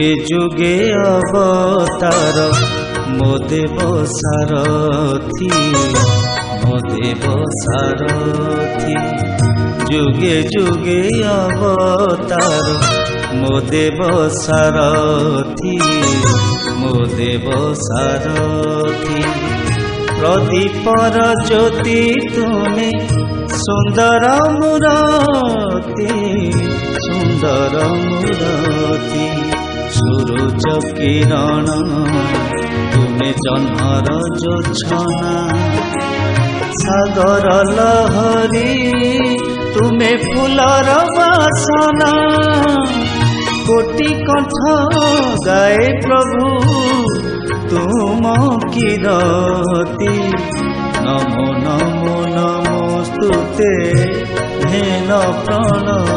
যুগে যুগে অবতার ମୋ ଦେବ ସାରଥୀ ମୋ ଦେବ ସାରଥୀ ଯୁগে ଯୁগে ଅବତାର ମୋ ଦେବ ସାରଥୀ ମୋ ଦେବ ସାରଥୀ ପ୍ରଦୀପର ଜ୍ୟୋତି ତୁମେ ସୁନ୍ଦର ମୂରତି ସୁନ୍ଦର ମୂରତି ସୂରୁଜ କିରଣ ତୁମେ ଜହ୍ନର ଜୋଛନା ସାଗର ଲହରୀ ତୁମେ ଫୁଲର ବାସନା କୋଟି କଣ୍ଠ ଗାଏ ପ୍ରଭୁ ତୁମ କୀରତି ନମୋ ନମୋ ନମୋସ୍ତୁତେ ହେନ ପ୍ରଣତି।